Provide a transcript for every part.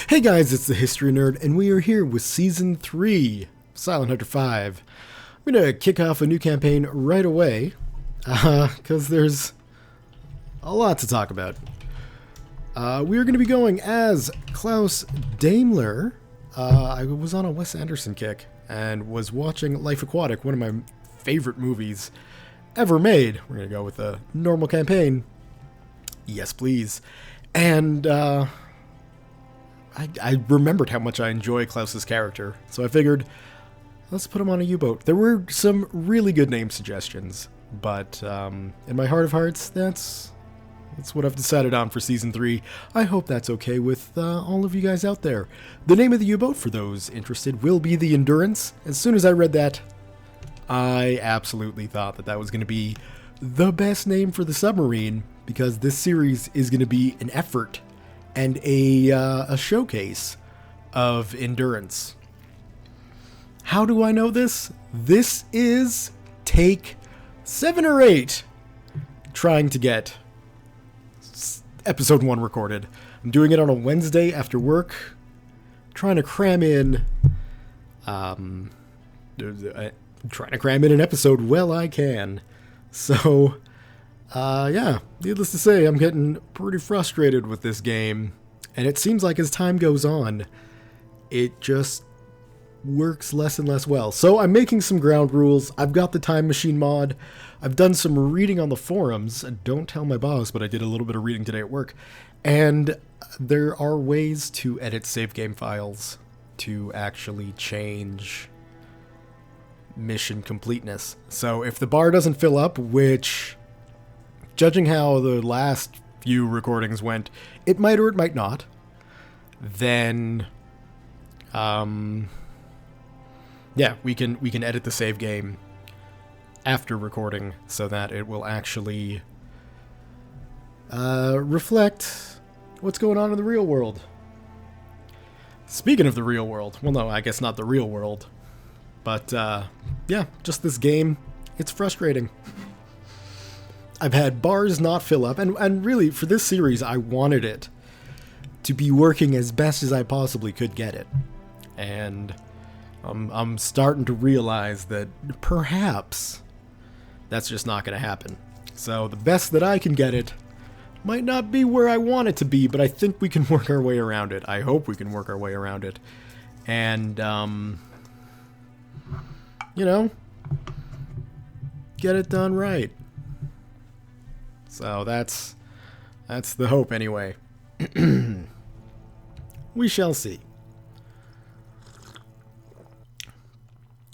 Hey guys, it's the History Nerd, and we are here with Season 3, Silent Hunter 5. I'm going to kick off a new campaign right away, because there's a lot to talk about. We are going to be going as Klaus Daimler. I was on a Wes Anderson kick, and was watching Life Aquatic, one of my favorite movies ever made. We're going to go with a normal campaign. Yes, please. And, I remembered how much I enjoy Klaus's character, so I figured, let's put him on a U-boat. There were some really good name suggestions, but in my heart of hearts, that's what I've decided on for Season 3. I hope that's okay with all of you guys out there. The name of the U-boat, for those interested, will be the Endurance. As soon as I read that, I absolutely thought that was going to be the best name for the submarine, because this series is going to be an effort and a showcase of endurance. How do I know this? This is take 7 or 8 trying to get episode 1 recorded. I'm doing it on a Wednesday after work, trying to cram in an episode well I can. So yeah, needless to say, I'm getting pretty frustrated with this game, and it seems like as time goes on, it just works less and less well. So I'm making some ground rules. I've got the Time Machine mod. I've done some reading on the forums. Don't tell my boss, but I did a little bit of reading today at work. And there are ways to edit save game files to actually change mission completeness. So if the bar doesn't fill up, which, judging how the last few recordings went, it might or it might not, then yeah, we can edit the save game after recording so that it will actually reflect what's going on in the real world. Speaking of the real world, well, no, I guess not the real world, but yeah, just this game, it's frustrating. I've had bars not fill up, and really, for this series, I wanted it to be working as best as I possibly could get it. And I'm starting to realize that perhaps that's just not going to happen. So the best that I can get it might not be where I want it to be, but I think we can work our way around it. I hope we can work our way around it. And, you know, get it done right. So that's the hope anyway. We shall see.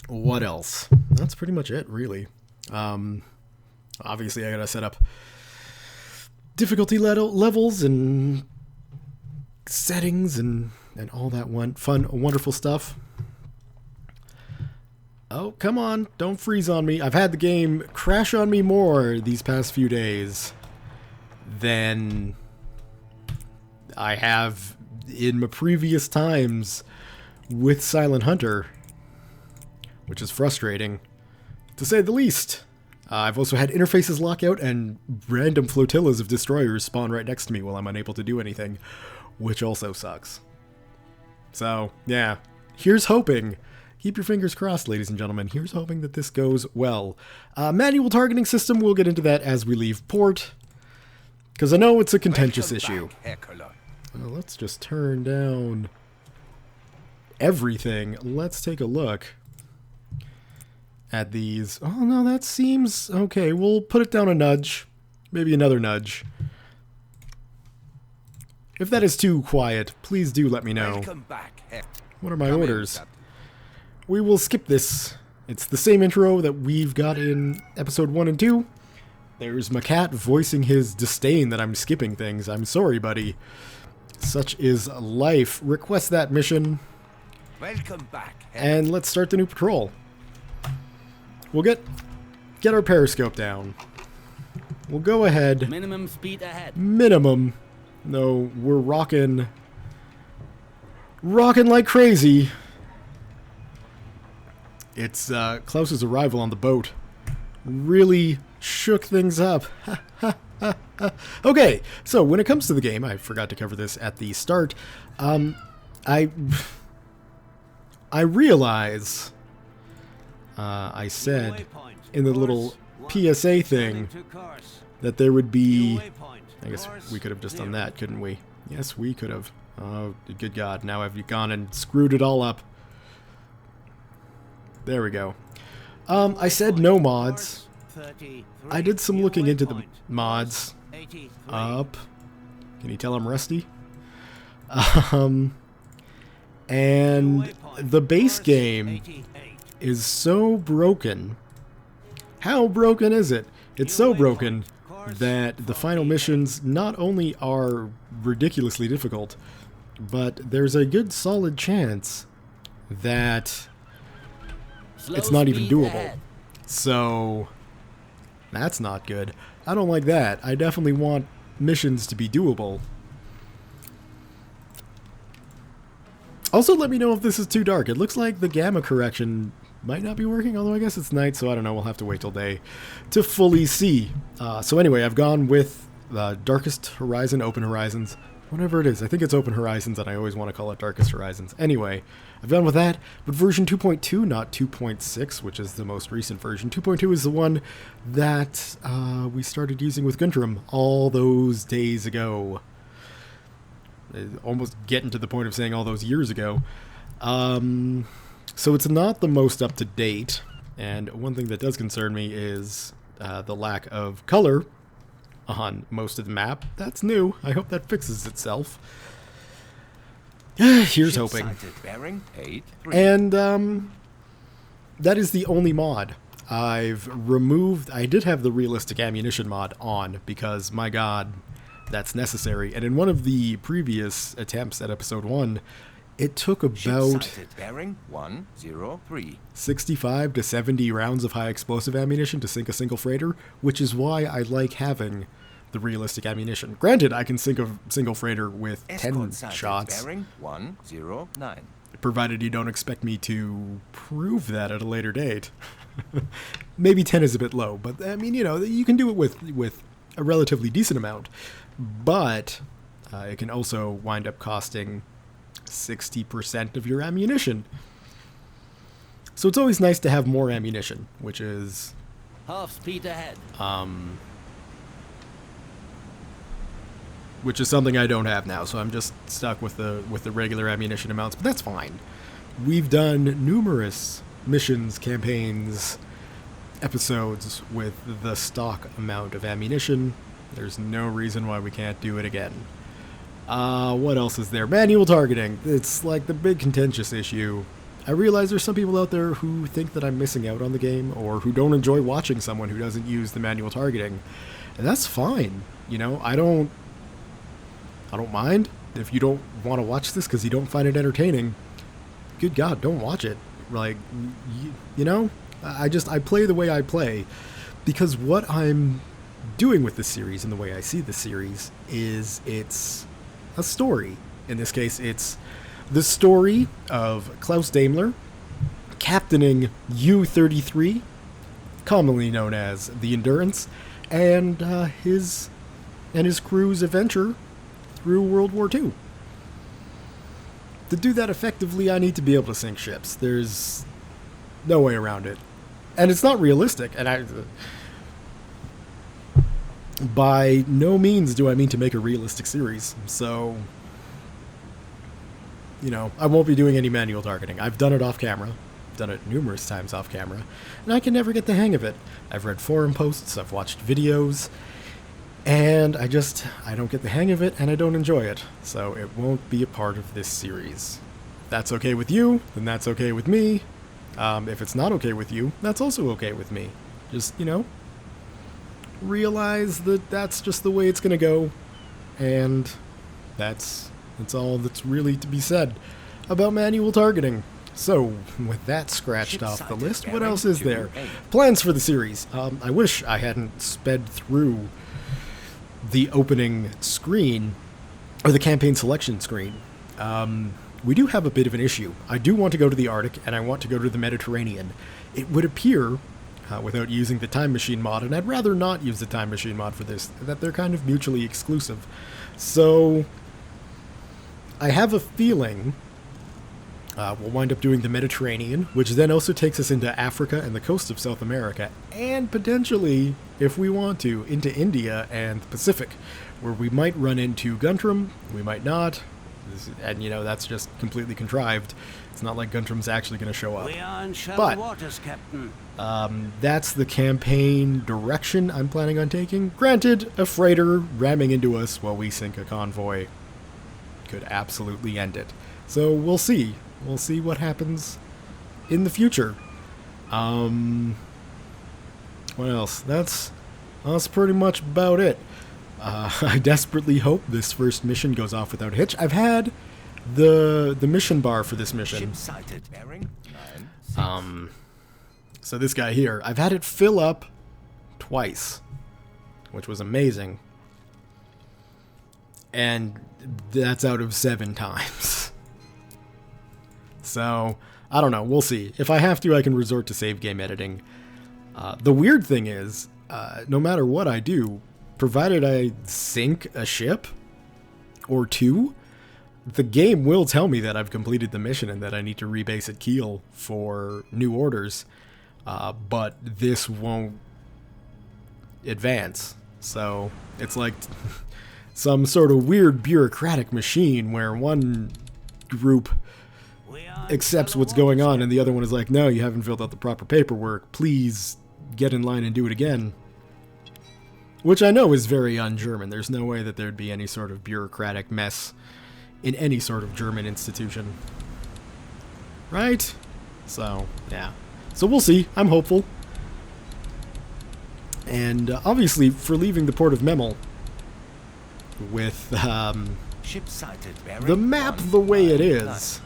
What else? That's pretty much it, really. Obviously I gotta set up difficulty levels and settings and all that fun, wonderful stuff. Oh, come on, don't freeze on me. I've had the game crash on me more these past few days than I have in my previous times with Silent Hunter, which is frustrating, to say the least. I've also had interfaces lock out and random flotillas of destroyers spawn right next to me while I'm unable to do anything, which also sucks. So, yeah, here's hoping. Keep your fingers crossed, ladies and gentlemen. Here's hoping that this goes well. Manual targeting system, we'll get into that as we leave port, because I know it's a contentious issue. Well, let's just turn down everything. Let's take a look at these. Oh, no, that seems okay. We'll put it down a nudge. Maybe another nudge. If that is too quiet, please do let me know. What are my orders? We will skip this. It's the same intro that we've got in episode 1 and 2. There's my cat voicing his disdain that I'm skipping things. I'm sorry, buddy. Such is life. Request that mission. Welcome back. And let's start the new patrol. We'll get our periscope down. We'll go ahead. Minimum speed ahead. Minimum. No, we're rocking like crazy. It's Klaus's arrival on the boat really shook things up. Okay, so when it comes to the game, I forgot to cover this at the start, I realize I said in the little PSA thing that there would be... I guess we could have just done that, couldn't we? Yes, we could have. Oh, good God. Now I've gone and screwed it all up. There we go. I said no mods. I did some looking into the mods. Up. Can you tell I'm rusty? And the base game is so broken. How broken is it? It's so broken that the final missions not only are ridiculously difficult, but there's a good solid chance that it's not even doable. So that's not good. I don't like that. I definitely want missions to be doable. Also, let me know if this is too dark. It looks like the gamma correction might not be working, although I guess it's night, so I don't know. We'll have to wait till day to fully see. So anyway, I've gone with Darkest Horizon, Open Horizons, whatever it is. I think it's Open Horizons, and I always want to call it Darkest Horizons. Anyway, I've gone with that, but version 2.2, not 2.6, which is the most recent version. 2.2 is the one that we started using with Guntram all those days ago. Almost getting to the point of saying all those years ago. So it's not the most up-to-date, and one thing that does concern me is the lack of color on most of the map. That's new. I hope that fixes itself. Here's hoping. And that is the only mod I've removed. I did have the realistic ammunition mod on because, my God, that's necessary. And in one of the previous attempts at episode 1, it took about 65 to 70 rounds of high explosive ammunition to sink a single freighter, which is why I like having the realistic ammunition. Granted, I can sink a single freighter with 10 shots, provided you don't expect me to prove that at a later date. Maybe 10 is a bit low, but I mean, you know, you can do it with a relatively decent amount. But it can also wind up costing 60% of your ammunition. So it's always nice to have more ammunition, which is half speed ahead. Which is something I don't have now, so I'm just stuck with the regular ammunition amounts, but that's fine. We've done numerous missions, campaigns, episodes with the stock amount of ammunition. There's no reason why we can't do it again. What else is there? Manual targeting. It's like the big contentious issue. I realize there's some people out there who think that I'm missing out on the game, or who don't enjoy watching someone who doesn't use the manual targeting. And that's fine. You know, I don't mind. If you don't want to watch this because you don't find it entertaining, good God, don't watch it. Like, you know, I play the way I play, because what I'm doing with this series and the way I see the series is it's a story. In this case, it's the story of Klaus Daimler captaining U-33, commonly known as the Endurance, and his crew's adventure through World War II. To do that effectively, I need to be able to sink ships. There's no way around it. And it's not realistic, and by no means do I mean to make a realistic series, so, you know, I won't be doing any manual targeting. I've done it off camera. I've done it numerous times off camera, and I can never get the hang of it. I've read forum posts, I've watched videos, and I don't get the hang of it, and I don't enjoy it, so it won't be a part of this series. If that's okay with you, then that's okay with me. If it's not okay with you, that's also okay with me. Just, you know, realize that that's just the way it's gonna go, and that's all that's really to be said about manual targeting. So, with that scratched off the list, what else is there? Plans for the series. I wish I hadn't sped through the opening screen, or the campaign selection screen. We do have a bit of an issue. I do want to go to the Arctic, and I want to go to the Mediterranean. It would appear, without using the Time Machine mod, and I'd rather not use the Time Machine mod for this, that they're kind of mutually exclusive. So, I have a feeling We'll wind up doing the Mediterranean, which then also takes us into Africa and the coast of South America, and potentially, if we want to, into India and the Pacific, where we might run into Guntram, we might not, and you know, that's just completely contrived. It's not like Guntram's actually going to show up. We are in shallow But waters, Captain. that's the campaign direction I'm planning on taking. Granted, a freighter ramming into us while we sink a convoy could absolutely end it. So we'll see. We'll see what happens in the future. What else? That's pretty much about it. I desperately hope this first mission goes off without a hitch. I've had the mission bar for this mission. Ship sighted. Bearing 9, 6. So this guy here, I've had it fill up twice, which was amazing. And that's out of 7 times. So, I don't know. We'll see. If I have to, I can resort to save game editing. The weird thing is, no matter what I do, provided I sink a ship or 2, the game will tell me that I've completed the mission and that I need to rebase at Kiel for new orders. But this won't advance. So, it's like some sort of weird bureaucratic machine where one group accepts what's going on and the other one is like, no, you haven't filled out the proper paperwork, please get in line and do it again. Which I know is very un-German. There's no way that there'd be any sort of bureaucratic mess in any sort of German institution. Right? So, yeah. So we'll see. I'm hopeful. And obviously, for leaving the port of Memel with Ship sighted. Bearing the map 1, the way it 9, is,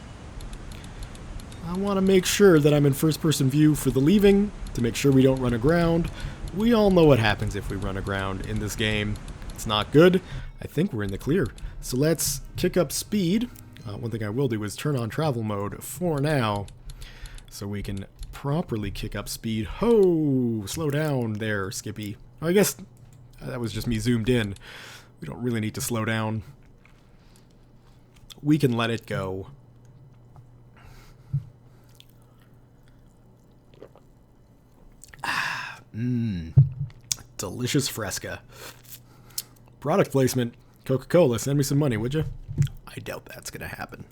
I want to make sure that I'm in first-person view for the leaving, to make sure we don't run aground. We all know what happens if we run aground in this game. It's not good. I think we're in the clear. So let's kick up speed. One thing I will do is turn on travel mode for now, so we can properly kick up speed. Ho! Slow down there, Skippy. Oh, I guess that was just me zoomed in. We don't really need to slow down. We can let it go. Delicious Fresca. Product placement. Coca-Cola, send me some money, would you? I doubt that's going to happen.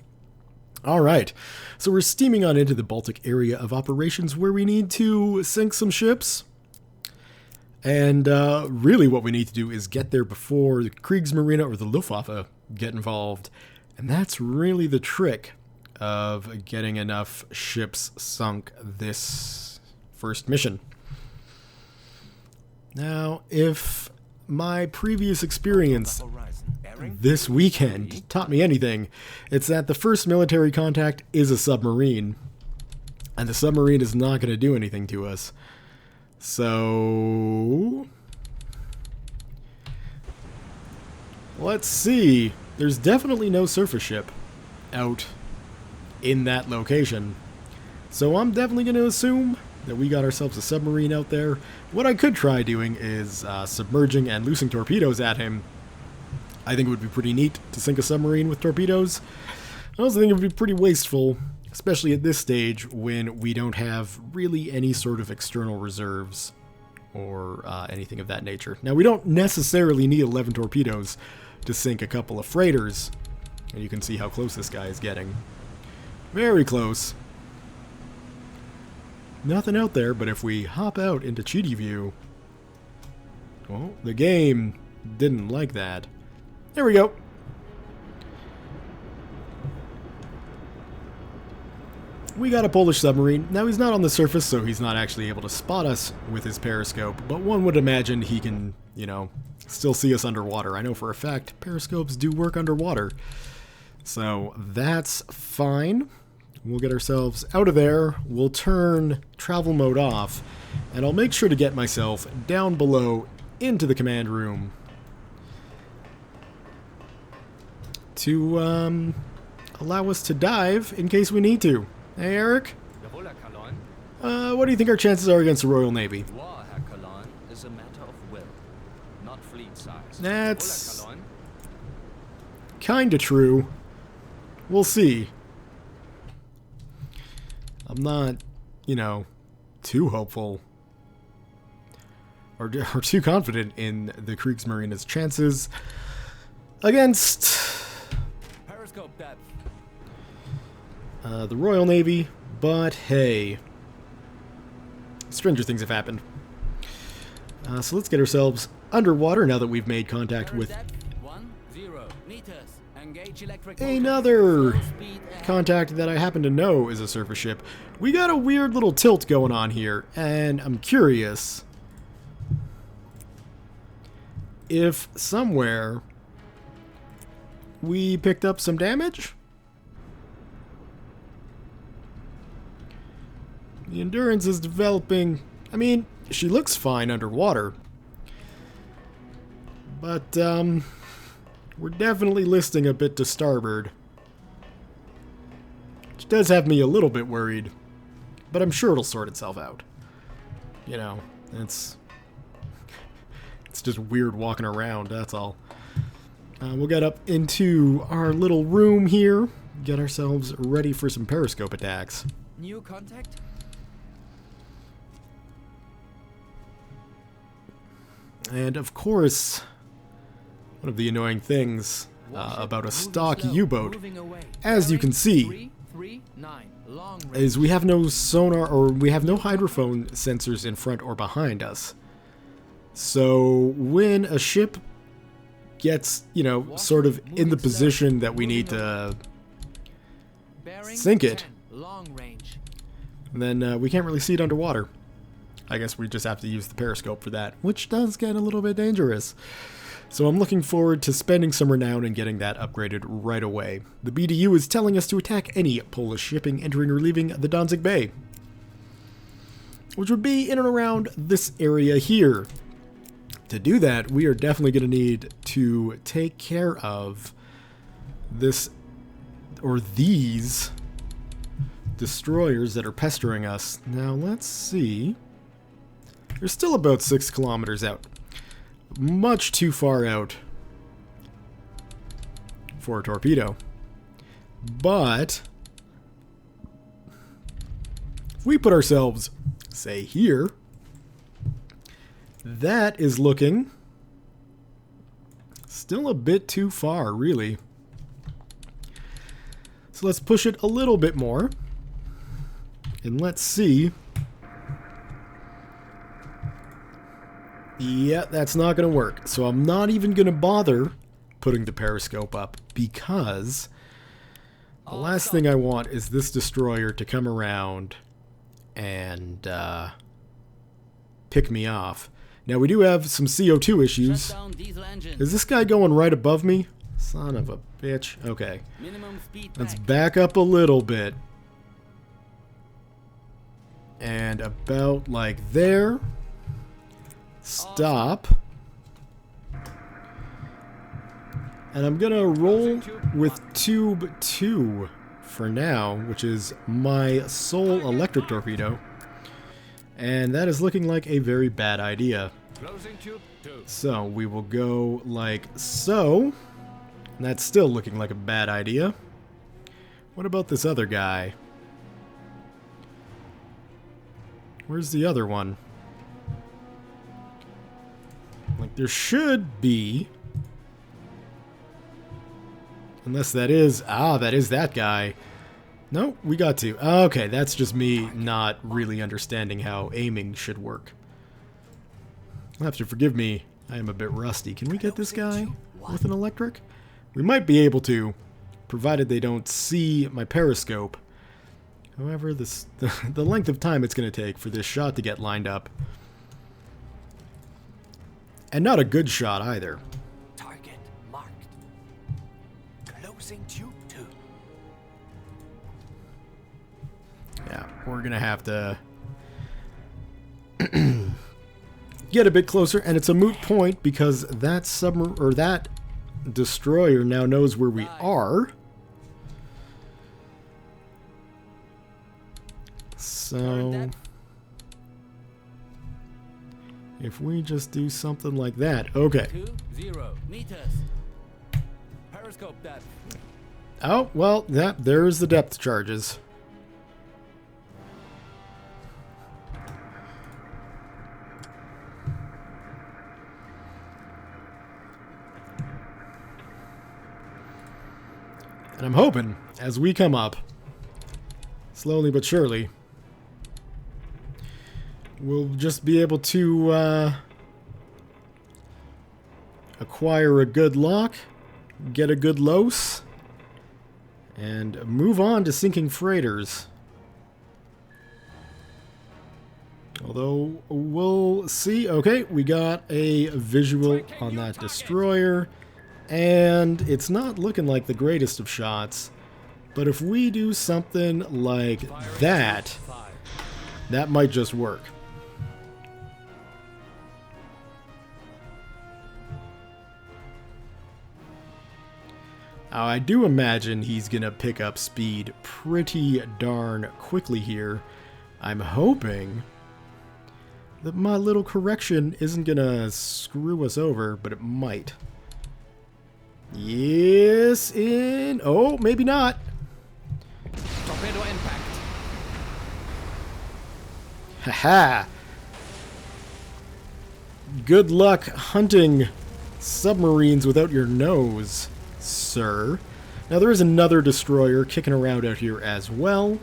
Alright, so we're steaming on into the Baltic area of operations where we need to sink some ships. And really what we need to do is get there before the Kriegsmarine or the Luftwaffe get involved. And that's really the trick of getting enough ships sunk this first mission. Now, if my previous experience this weekend taught me anything, it's that the first military contact is a submarine. And the submarine is not going to do anything to us. So, let's see. There's definitely no surface ship out in that location. So I'm definitely going to assume that we got ourselves a submarine out there. What I could try doing is submerging and loosing torpedoes at him. I think it would be pretty neat to sink a submarine with torpedoes. I also think it would be pretty wasteful, especially at this stage when we don't have really any sort of external reserves or anything of that nature. Now, we don't necessarily need 11 torpedoes to sink a couple of freighters, and you can see how close this guy is getting. Very close. Nothing out there, but if we hop out into Cheaty View, well, the game didn't like that. There we go. We got a Polish submarine. Now, he's not on the surface, so he's not actually able to spot us with his periscope, but one would imagine he can, you know, still see us underwater. I know for a fact periscopes do work underwater. So that's fine. We'll get ourselves out of there. We'll turn travel mode off, and I'll make sure to get myself down below into the command room to allow us to dive in case we need to. Hey, Eric? What do you think our chances are against the Royal Navy? War, Herr Colon, is a matter of will, not fleet size. That's kinda true. We'll see. I'm not, you know, too hopeful or too confident in the Kriegsmarine's chances against Periscope depth. the Royal Navy, but hey, stranger things have happened. So let's get ourselves underwater now that we've made contact with 10 meters. Engage electric another motor. Speed ahead. contact that I happen to know is a surface ship. We got a weird little tilt going on here, and I'm curious if somewhere we picked up some damage. The Endurance is developing. I mean, she looks fine underwater. But, we're definitely listing a bit to starboard. Which does have me a little bit worried. But I'm sure it'll sort itself out. You know, it's just weird walking around, that's all. We'll get up into our little room here. Get ourselves ready for some periscope attacks. New contact. And of course, one of the annoying things about a stock U-boat, as you can see, is we have no sonar or we have no hydrophone sensors in front or behind us. So when a ship gets, you know, sort of in the position that we need to sink it, then we can't really see it underwater. I guess we just have to use the periscope for that, which does get a little bit dangerous. So I'm looking forward to spending some renown and getting that upgraded right away. The BDU is telling us to attack any Polish shipping entering or leaving the Danzig Bay, which would be in and around this area here. To do that, we are definitely going to need to take care of this, or these, destroyers that are pestering us. Now, let's see. They're still about 6 kilometers out. Much too far out for a torpedo. But if we put ourselves, say, here, that is looking still a bit too far, really. So let's push it a little bit more. And let's see. Yeah, that's not going to work. So I'm not even going to bother putting the periscope up because the last thing I want is this destroyer to come around and pick me off. Now, we do have some CO2 issues. Is this guy going right above me? Son of a bitch. Okay. Let's back up a little bit. And about like there. Stop. And I'm gonna roll with tube 2 for now, which is my sole electric torpedo. And that is looking like a very bad idea. So we will go like so. And that's still looking like a bad idea. What about this other guy? Where's the other one? Like, there should be. Unless that is... that is that guy. No, we got to. Okay, that's just me not really understanding how aiming should work. You'll have to forgive me. I am a bit rusty. Can we get this guy with an electric? We might be able to, provided they don't see my periscope. However, the length of time it's going to take for this shot to get lined up. And not a good shot either. Target marked. Closing tube 2. Yeah, we're gonna have to get a bit closer, and it's a moot point because that that destroyer now knows where we are. So if we just do something like that, okay. 20 meters. Periscope depth. Oh well, there's the depth charges. And I'm hoping, as we come up, slowly but surely, we'll just be able to acquire a good lock, get a good los, and move on to sinking freighters. Although, we'll see. Okay, we got a visual on that destroyer, and it's not looking like the greatest of shots. But if we do something like that, that might just work. Now, I do imagine he's going to pick up speed pretty darn quickly here. I'm hoping that my little correction isn't going to screw us over, but it might. Yes, oh, maybe not. Torpedo impact. Haha. Good luck hunting submarines without your nose, sir. Now, there is another destroyer kicking around out here as well.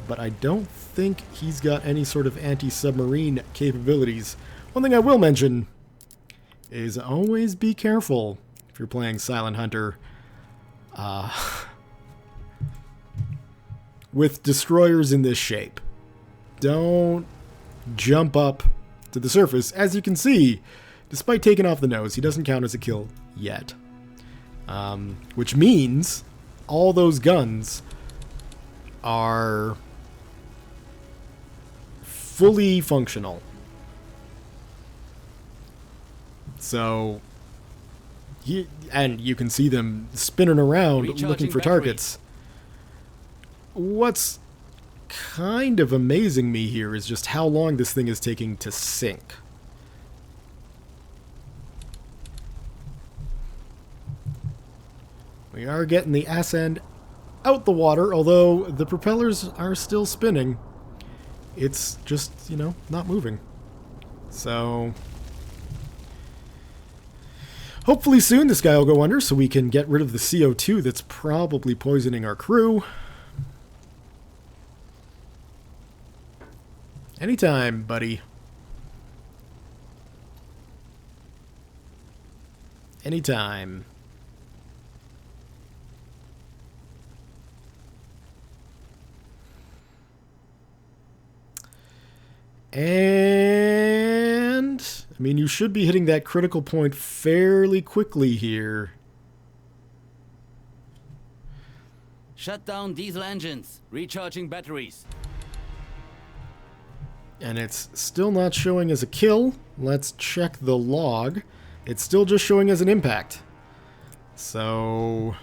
But I don't think he's got any sort of anti-submarine capabilities. One thing I will mention is always be careful if you're playing Silent Hunter with destroyers in this shape. Don't jump up to the surface. As you can see, despite taking off the nose, he doesn't count as a kill yet. Which means all those guns are fully functional. So, and you can see them spinning around looking for targets. What's kind of amazing me here is just how long this thing is taking to sink. We are getting the ass end out the water, although the propellers are still spinning. It's just, you know, not moving. So, hopefully soon this guy will go under so we can get rid of the CO2 that's probably poisoning our crew. Anytime, buddy. Anytime. And I mean, you should be hitting that critical point fairly quickly here. Shut down diesel engines. Recharging batteries. And it's still not showing as a kill. Let's check the log. It's still just showing as an impact. So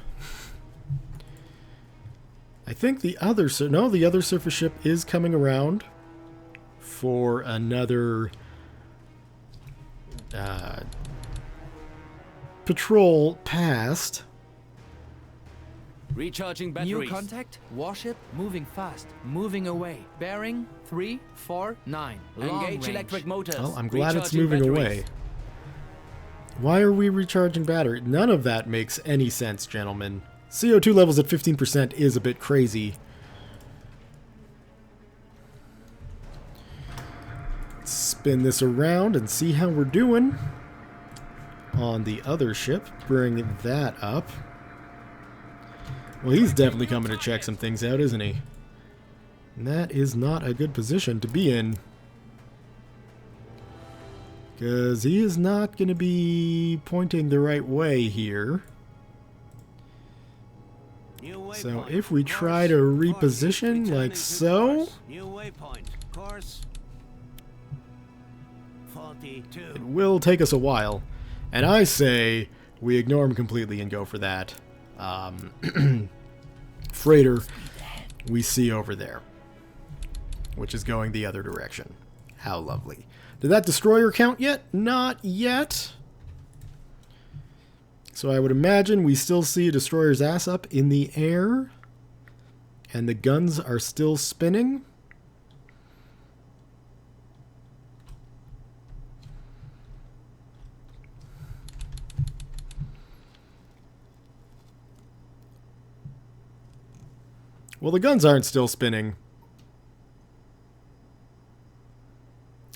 I think the other surface ship is coming around for another patrol past. Recharging batteries. New contact. Warship moving fast. Moving away. Bearing 349. Long Engage range. electric motors. Well, I'm glad it's Recharging moving batteries. away. Why are we recharging battery? None of that makes any sense, gentlemen. CO2 levels at 15% is a bit crazy. Let's spin this around and see how we're doing on the other ship. Bring that up. Well, he's definitely coming to check some things out, isn't he? And that is not a good position to be in, because he is not going to be pointing the right way here. So if we try to reposition like so, New waypoint. Course 42. it will take us a while. And I say we ignore him completely and go for that freighter we see over there, which is going the other direction. How lovely. Did that destroyer count yet? Not yet. So I would imagine we still see a destroyer's ass up in the air, and the guns are still spinning. Well, the guns aren't still spinning.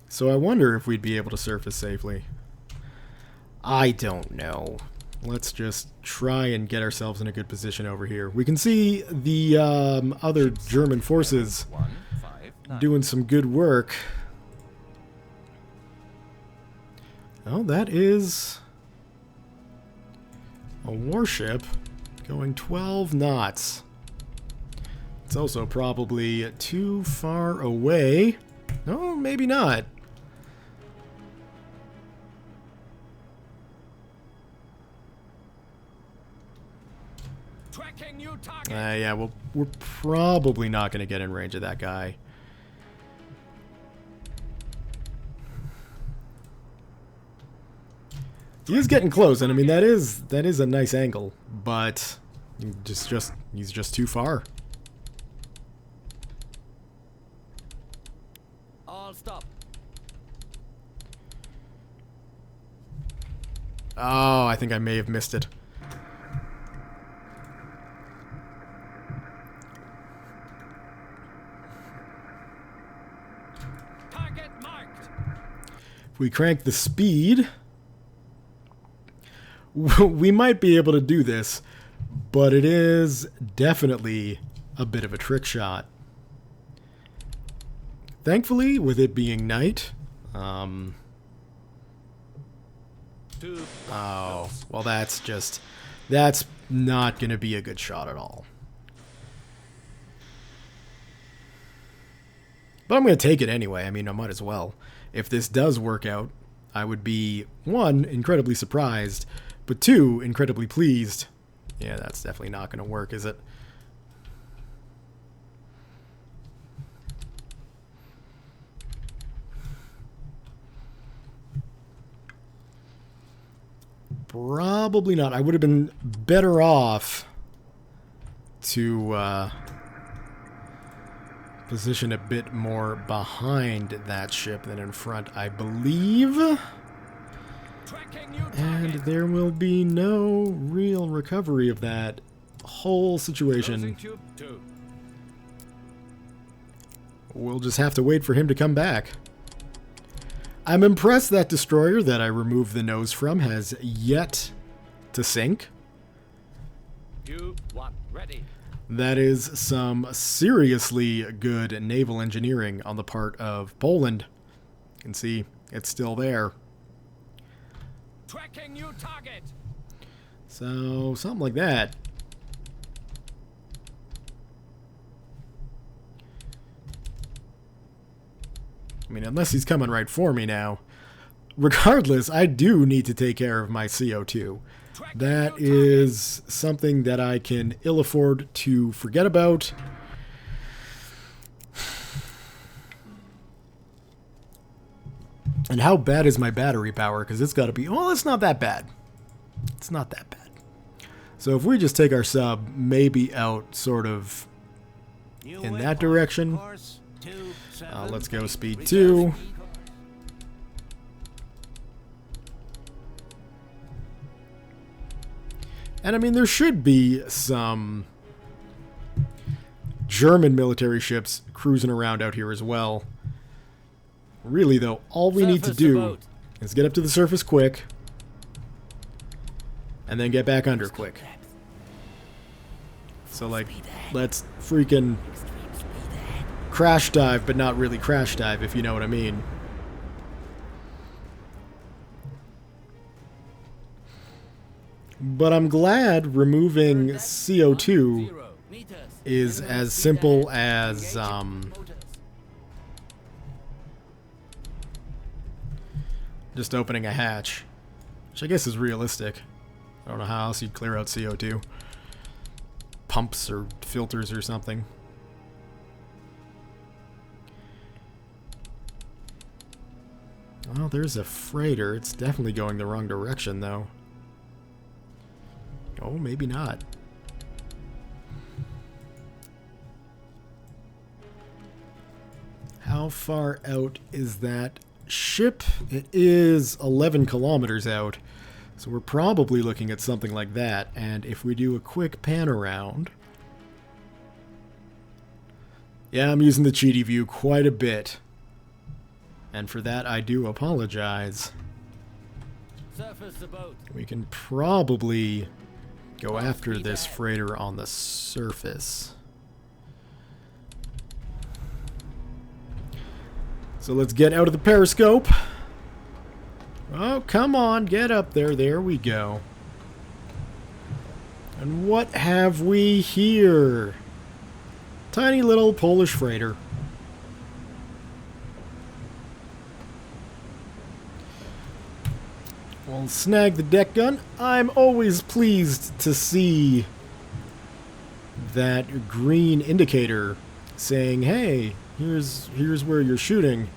So I wonder if we'd be able to surface safely. I don't know. Let's just try and get ourselves in a good position over here. We can see the other German forces doing some good work. Oh, that is a warship going 12 knots. It's also probably too far away. No, maybe not. Yeah, well, we're probably not going to get in range of that guy. He is getting close, and I mean that is a nice angle, but he's just too far. All stop. Oh, I think I may have missed it. Target marked. If we crank the speed, we might be able to do this, but it is definitely a bit of a trick shot. Thankfully, with it being night, oh, well, that's not going to be a good shot at all. But I'm going to take it anyway. I mean, I might as well. If this does work out, I would be, 1, incredibly surprised, but 2, incredibly pleased. Yeah, that's definitely not going to work, is it? Probably not. I would have been better off to position a bit more behind that ship than in front, I believe. And there will be no real recovery of that whole situation. We'll just have to wait for him to come back. I'm impressed that destroyer that I removed the nose from has yet to sink. Ready. That is some seriously good naval engineering on the part of Poland. You can see it's still there. Tracking new target. So, something like that. I mean, unless he's coming right for me now. Regardless, I do need to take care of my CO2. That is something that I can ill afford to forget about. And how bad is my battery power? Because it's got to be... Oh, it's not that bad. It's not that bad. So if we just take our sub maybe out sort of in that direction. Let's go speed 2. And I mean, there should be some German military ships cruising around out here as well. Really, though, all we need to do is get up to the surface quick and then get back under quick. So, like, let's freaking crash dive, but not really crash dive, if you know what I mean. But I'm glad removing CO2 is as simple as just opening a hatch, which I guess is realistic. I don't know how else you'd clear out CO2. Pumps or filters or something. Well, there's a freighter. It's definitely going the wrong direction, though. Oh, maybe not. How far out is that ship? It is 11 kilometers out. So we're probably looking at something like that. And if we do a quick pan around, Yeah, I'm using the cheaty view quite a bit. And for that, I do apologize. Surface the boat. We can probably go after this freighter on the surface. So let's get out of the periscope. Oh, come on, get up there. There we go. And what have we here? Tiny little Polish freighter. We'll snag the deck gun. I'm always pleased to see that green indicator saying, hey, here's where you're shooting.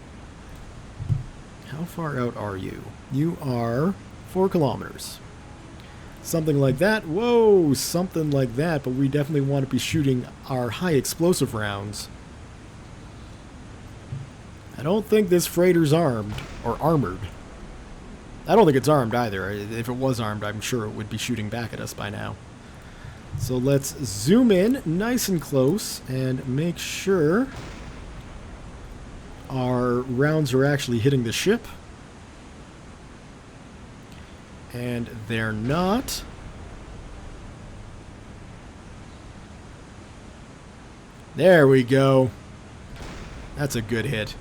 How far out are you? You are 4 kilometers. Something like that. Whoa, something like that, but we definitely want to be shooting our high explosive rounds. I don't think this freighter's armed, or armored. I don't think it's armed either. If it was armed, I'm sure it would be shooting back at us by now. So let's zoom in nice and close and make sure our rounds are actually hitting the ship. And they're not. There we go. That's a good hit.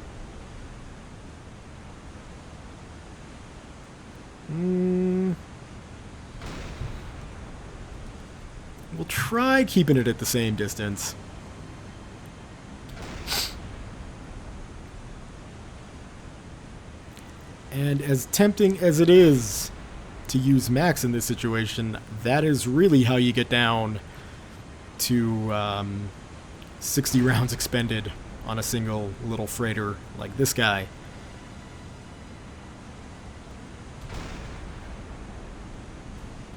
We'll try keeping it at the same distance. And as tempting as it is to use max in this situation, that is really how you get down to 60 rounds expended on a single little freighter like this guy.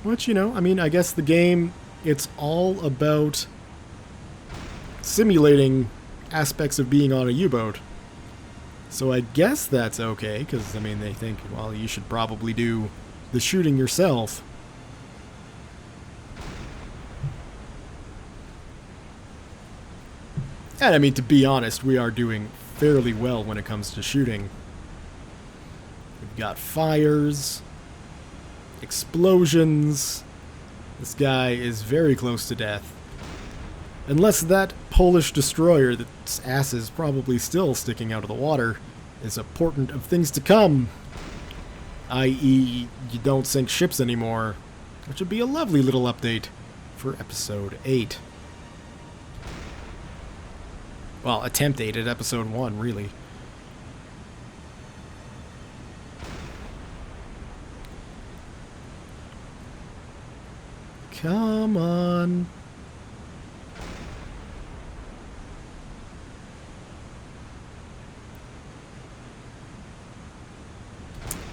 Which, you know, I mean, I guess the game, it's all about simulating aspects of being on a U-boat. So I guess that's okay, because, I mean, they think, well, you should probably do the shooting yourself. And, I mean, to be honest, we are doing fairly well when it comes to shooting. We've got fires, explosions. This guy is very close to death. Unless that Polish destroyer that's ass is probably still sticking out of the water is a portent of things to come. I.e., you don't sink ships anymore, which would be a lovely little update for episode 8. Well, attempt 8 at episode 1, really. Come on.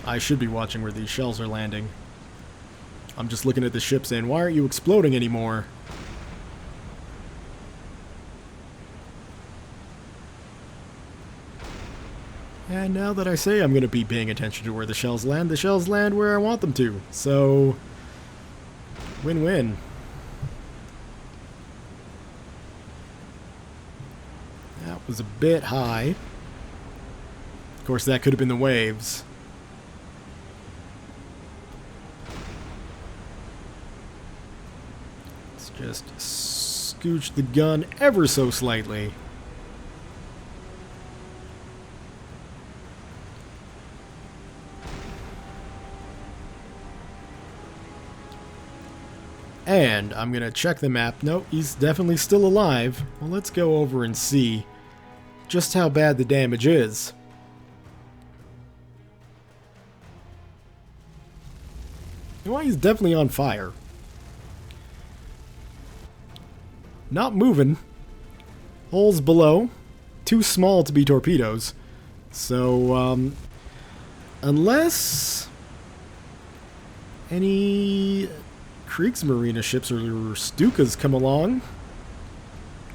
I should be watching where these shells are landing. I'm just looking at the ship saying, why aren't you exploding anymore? And now that I say I'm going to be paying attention to where the shells land where I want them to. So, win-win. That was a bit high. Of course, that could have been the waves. Let's just scooch the gun ever so slightly. And I'm going to check the map. Nope, he's definitely still alive. Well, let's go over and see just how bad the damage is. You know what? He's definitely on fire. Not moving. Holes below. Too small to be torpedoes. So, unless any Kriegsmarine ships or Stukas come along,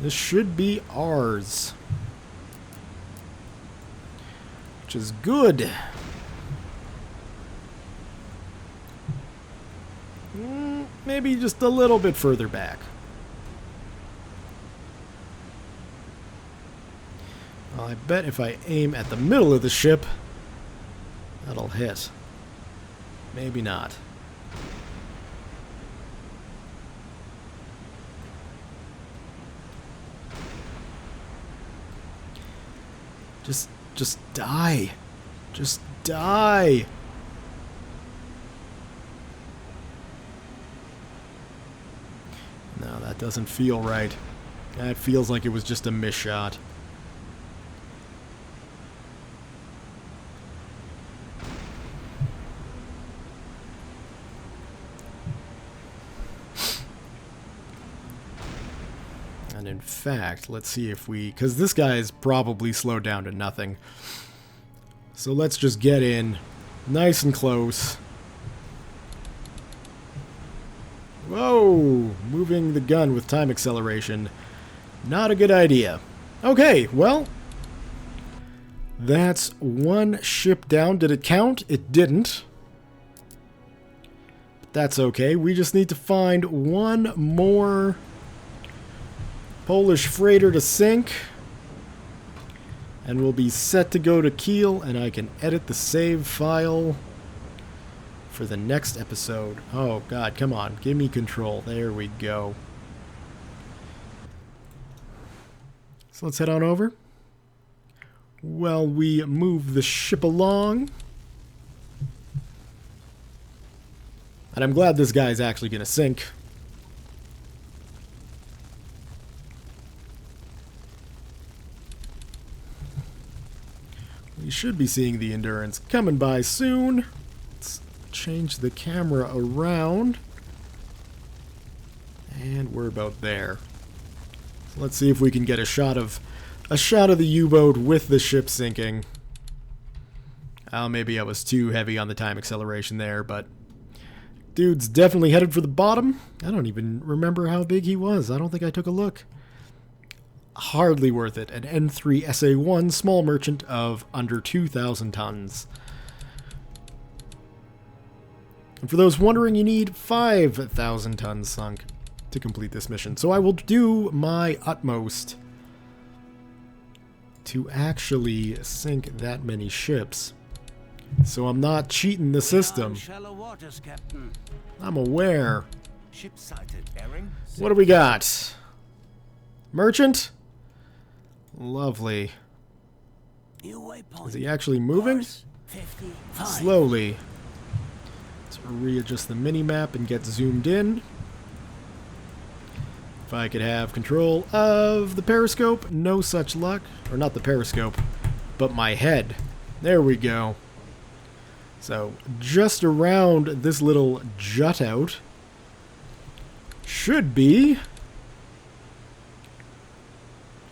this should be ours. Which is good. Maybe just a little bit further back. Well, I bet if I aim at the middle of the ship, that'll hit. Maybe not. Just die. Just die. No, that doesn't feel right. That feels like it was just a miss shot. And in fact, let's see if we... because this guy is probably slowed down to nothing. So let's just get in nice and close. Whoa! Moving the gun with time acceleration. Not a good idea. Okay, well... that's one ship down. Did it count? It didn't. But that's okay. We just need to find one more Polish freighter to sink. And we'll be set to go to Kiel, and I can edit the save file for the next episode. Oh, God, come on. Give me control. There we go. So let's head on over. Well, we move the ship along. And I'm glad this guy's actually going to sink. We should be seeing the Endurance coming by soon. Let's change the camera around. And we're about there. So let's see if we can get a shot of the U-boat with the ship sinking. Maybe I was too heavy on the time acceleration there, but dude's definitely headed for the bottom. I don't even remember how big he was. I don't think I took a look. Hardly worth it. An N3 SA-1 small merchant of under 2,000 tons. And for those wondering, you need 5,000 tons sunk to complete this mission. So I will do my utmost to actually sink that many ships. So I'm not cheating the system. Shallow waters, Captain. I'm aware. Ship sighted. Bearing. What do we got? Merchant? Lovely. New waypoint. Is he actually moving? Course 55. Slowly. Let's readjust the mini-map and get zoomed in. If I could have control of the periscope, no such luck. Or not the periscope, but my head. There we go. So, just around this little jut out should be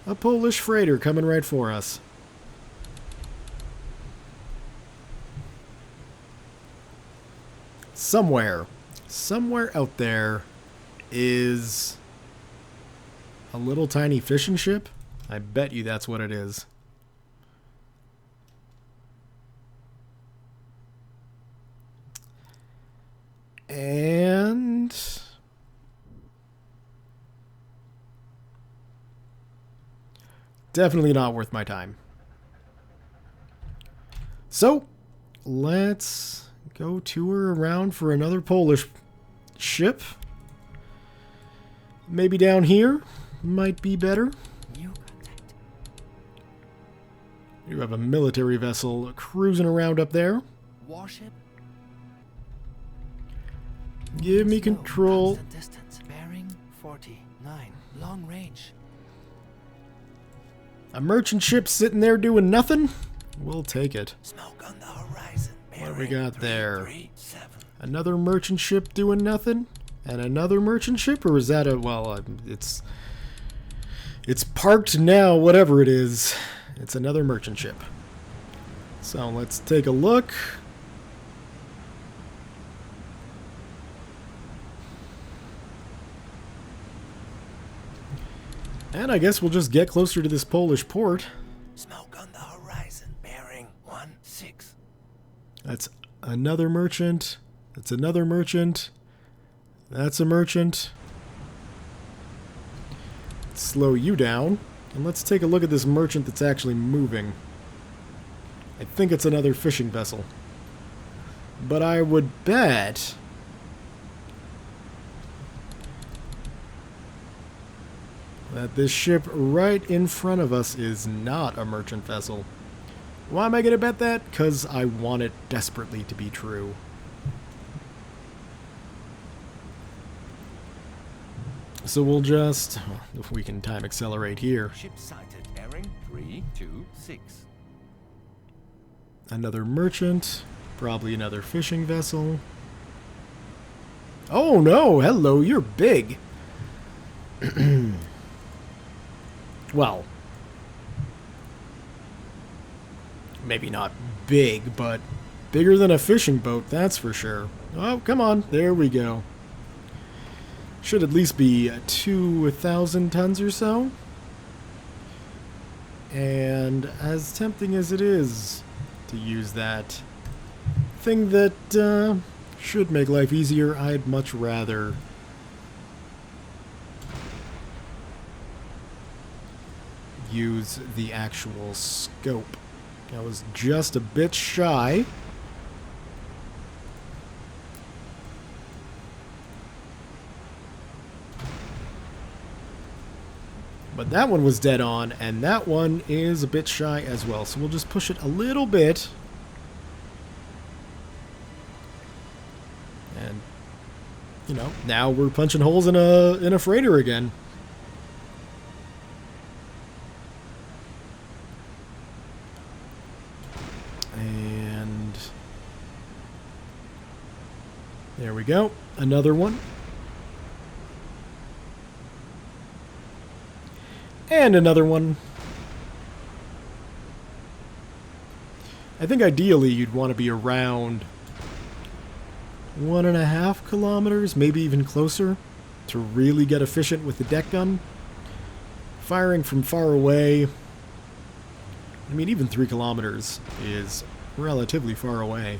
a Polish freighter coming right for us. Somewhere out there is a little tiny fishing ship. I bet you that's what it is. And definitely not worth my time. So, let's go tour around for another Polish ship. Maybe down here might be better. New contact. You have a military vessel cruising around up there. Warship. Give me Slow, control. constant distance. Bearing 49. Long range. A merchant ship sitting there doing nothing? We'll take it. Smoke on the horizon. What do we got there? 337. Another merchant ship doing nothing? And another merchant ship? Or is that a... well, it's parked now, whatever it is. It's another merchant ship. So let's take a look. And I guess we'll just get closer to this Polish port. Smoke on the horizon. Bearing 16. That's another merchant. That's another merchant. That's a merchant. Slow you down. And let's take a look at this merchant that's actually moving. I think it's another fishing vessel. But I would bet that this ship right in front of us is not a merchant vessel. Why am I going to bet that? Because I want it desperately to be true. So we'll just, if we can time accelerate here. Ship sighted. Bearing 326. Another merchant, probably another fishing vessel. Oh no, hello, you're big. Well, maybe not big, but bigger than a fishing boat, that's for sure. Oh, come on, there we go. Should at least be 2,000 tons or so. And as tempting as it is to use that thing that should make life easier, I'd much rather use the actual scope. I was just a bit shy. But that one was dead on, and that one is a bit shy as well. So we'll just push it a little bit. And, you know, now we're punching holes in a freighter again. And there we go. Another one. And another one. I think ideally you'd want to be around 1.5 kilometers, maybe even closer, to really get efficient with the deck gun. Firing from far away, I mean, even 3 kilometers is relatively far away.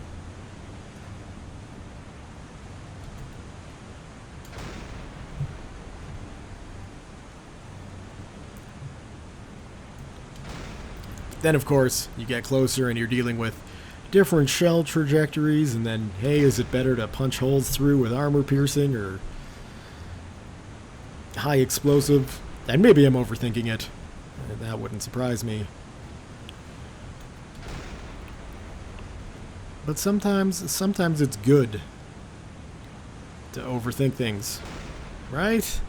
Then, of course, you get closer and you're dealing with different shell trajectories, and then, hey, is it better to punch holes through with armor piercing or high explosive? And maybe I'm overthinking it. That wouldn't surprise me. But sometimes it's good to overthink things, right?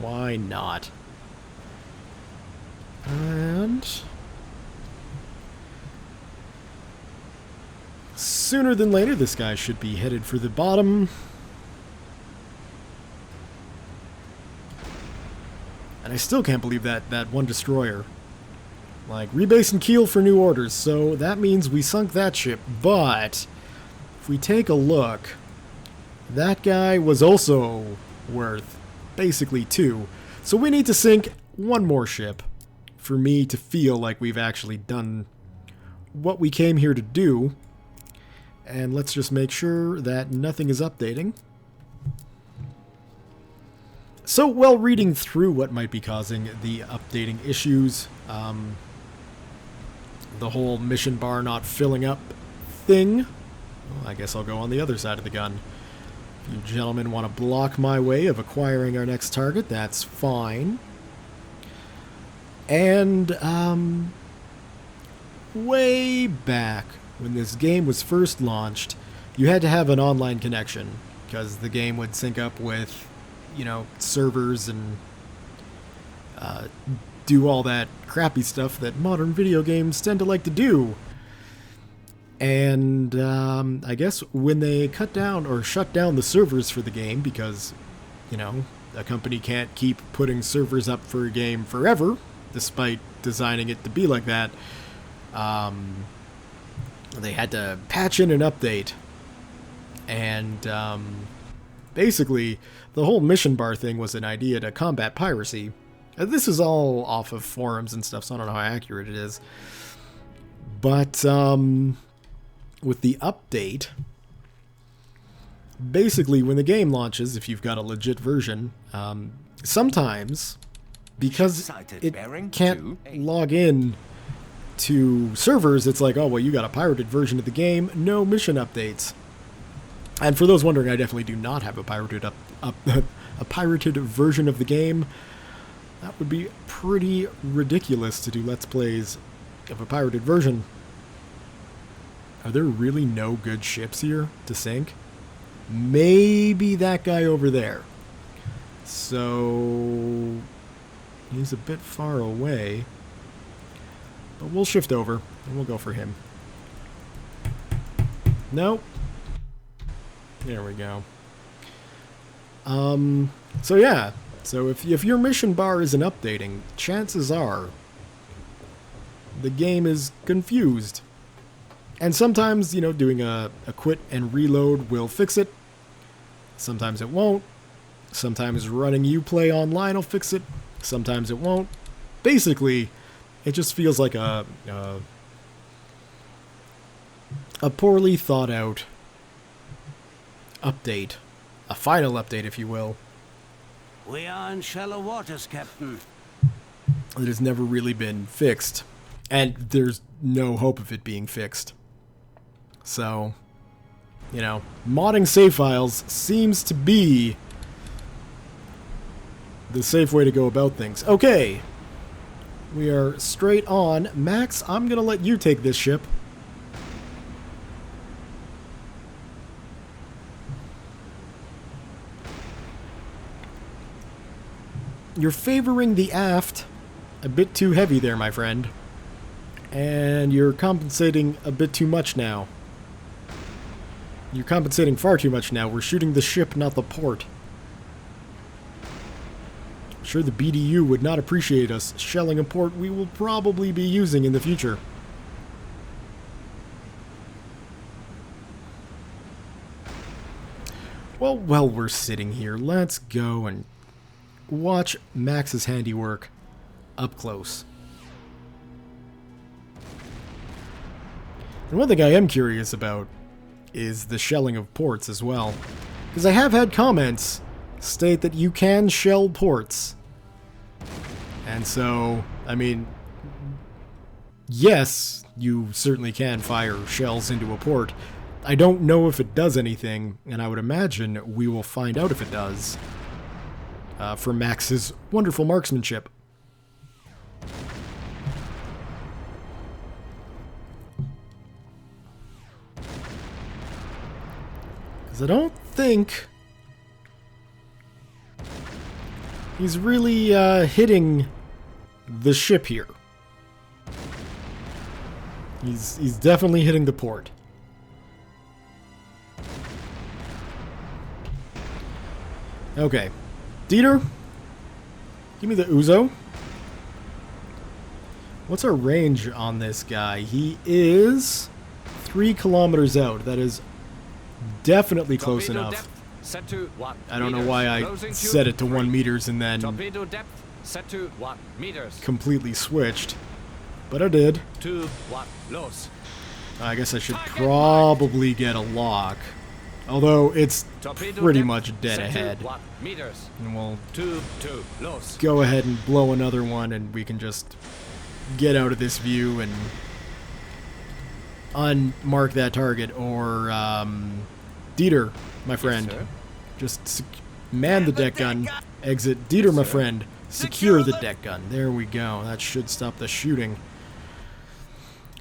Why not? And sooner than later, this guy should be headed for the bottom. And I still can't believe that one destroyer. Like, rebase and keel for new orders, so that means we sunk that ship. But if we take a look, that guy was also worth basically 2. So we need to sink one more ship for me to feel like we've actually done what we came here to do. And let's just make sure that nothing is updating. So, while reading through what might be causing the updating issues, the whole mission bar not filling up thing, well, I guess I'll go on the other side of the gun. If you gentlemen want to block my way of acquiring our next target, that's fine. And, way back when this game was first launched, you had to have an online connection, because the game would sync up with, you know, servers and do all that crappy stuff that modern video games tend to like to do. And I guess when they cut down or shut down the servers for the game, because, you know, a company can't keep putting servers up for a game forever, despite designing it to be like that, they had to patch in an update. And basically, the whole mission bar thing was an idea to combat piracy. This is all off of forums and stuff, so I don't know how accurate it is. But with the update, basically when the game launches, if you've got a legit version, sometimes because Sighted, it bearing can't 28. log in to servers, it's like, oh, well, you got a pirated version of the game, no mission updates. And for those wondering, I definitely do not have a pirated a pirated version of the game. That would be pretty ridiculous to do Let's Plays of a pirated version. Are there really no good ships here to sink? Maybe that guy over there. So he's a bit far away. But we'll shift over and we'll go for him. Nope. There we go. So yeah. So if your mission bar isn't updating, chances are the game is confused. And sometimes, you know, doing a quit and reload will fix it. Sometimes it won't. Sometimes running Uplay online will fix it. Sometimes it won't. Basically, it just feels like a poorly thought out update. A final update, if you will. We are in shallow waters, Captain. It has never really been fixed. And there's no hope of it being fixed. So, you know, modding save files seems to be the safe way to go about things. Okay. We are straight on. Max, I'm going to let you take this ship. You're favoring the aft a bit too heavy there, my friend. And you're compensating a bit too much now. You're compensating far too much now. We're shooting the ship, not the port. I'm sure the BDU would not appreciate us shelling a port we will probably be using in the future. Well, while we're sitting here, let's go and watch Max's handiwork up close. And one thing I am curious about is the shelling of ports as well. Because I have had comments state that you can shell ports. And so, I mean, yes, you certainly can fire shells into a port. I don't know if it does anything, and I would imagine we will find out if it does. For Max's wonderful marksmanship. Because I don't think he's really hitting the ship here. He's definitely hitting the port. Okay. Dieter, give me the Uzo. What's our range on this guy? He is 3 kilometers out. That is definitely close enough. Set to 1 I don't know why I set it to 1 meters and then torpedo depth set to 1 meters. completely switched. But I did. 2 1 los. I guess I should probably get a lock. Although it's Torpedo pretty depth much dead set ahead. To 1 meters. And we'll 2 los. go ahead and blow another one and we can just get out of this view and unmark that target. Or, Dieter, my friend, sir. just man the deck gun, exit. Dieter, my friend, secure the deck gun. There we go. That should stop the shooting.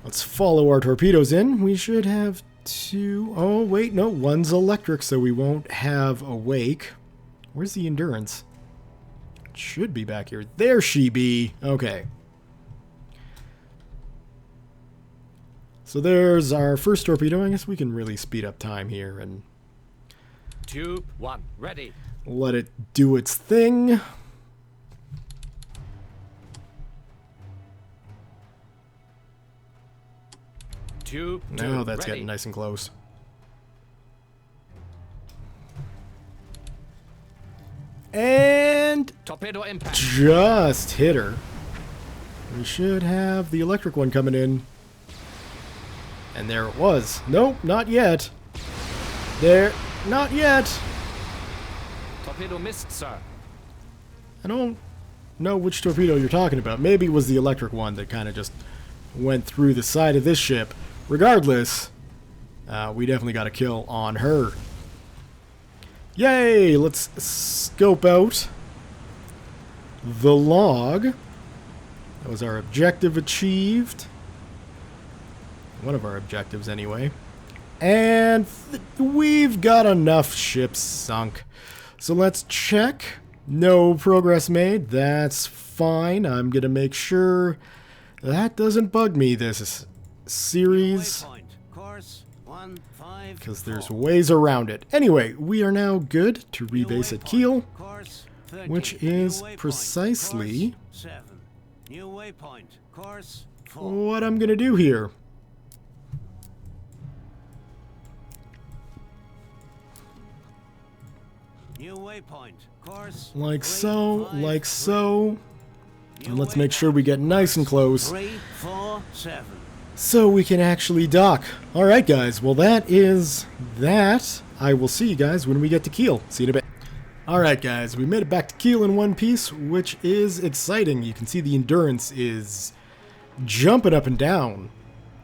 Let's follow our torpedoes in. We should have 2. Oh, wait, no. 1's electric, so we won't have a wake. Where's the endurance? It should be back here. There she be. Okay. So there's our first torpedo. I guess we can really speed up time here and Tube 1 ready. let it do its thing. Tube 2 Now that's ready. getting nice and close. And Torpedo impact. just hit her. We should have the electric one coming in. And there it was. Nope, not yet. There, not yet. Torpedo missed, sir. I don't know which torpedo you're talking about. Maybe it was the electric one that kind of just went through the side of this ship. Regardless, we definitely got a kill on her. Yay! Let's scope out the log. That was our objective achieved. One of our objectives, anyway. And we've got enough ships sunk. So let's check. No progress made. That's fine. I'm going to make sure that doesn't bug me this series, because there's ways around it. Anyway, we are now good to rebase at Kiel, which is precisely what I'm going to do here. Like so, like so. And let's make sure we get nice and close so we can actually dock. Alright guys, well that is that. I will see you guys when we get to Kiel. See you in a bit. Alright guys, we made it back to Kiel in one piece, which is exciting. You can see the endurance is jumping up and down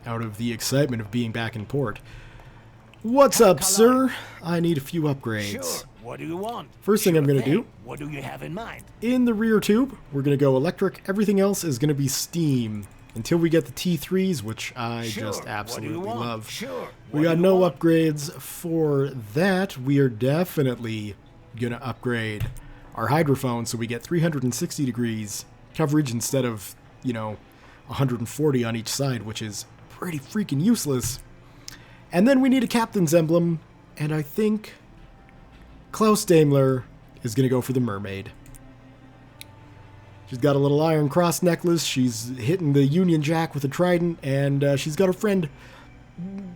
out of the excitement of being back in port. What's up, sir? I need a few upgrades. Sure. What do you want? First thing I'm going to do, What do you have in mind? in the rear tube, we're going to go electric. Everything else is going to be steam until we get the T3s, which I just absolutely love. Sure. We got no upgrades for that. We are definitely going to upgrade our hydrophone so we get 360 degrees coverage instead of, 140 on each side, which is pretty freaking useless. And then we need a captain's emblem, and I think Klaus Daimler is going to go for the mermaid. She's got a little iron cross necklace, she's hitting the Union Jack with a trident, and she's got her friend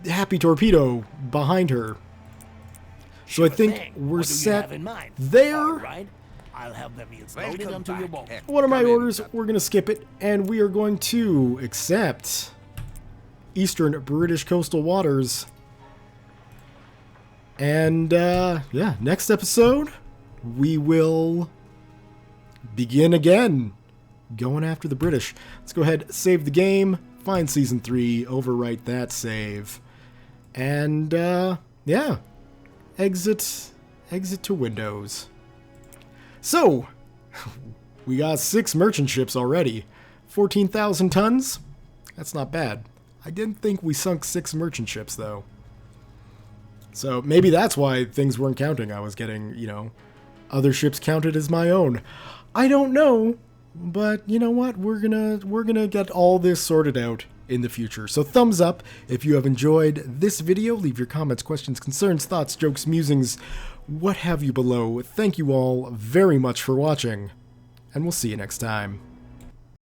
Happy Torpedo behind her. So I think we're set there. Right. I'll have the meals loaded onto your boat. One of my orders, we're going to skip it, and we are going to accept Eastern British coastal waters. And, yeah, next episode, we will begin again, going after the British. Let's go ahead, save the game, find Season 3, overwrite that save, and, yeah, exit to Windows. So, we got 6 merchant ships already, 14,000 tons, that's not bad. I didn't think we sunk 6 merchant ships, though. So maybe that's why things weren't counting. I was getting, other ships counted as my own. I don't know, but you know what? We're gonna get all this sorted out in the future. So thumbs up if you have enjoyed this video. Leave your comments, questions, concerns, thoughts, jokes, musings, what have you below. Thank you all very much for watching, and we'll see you next time.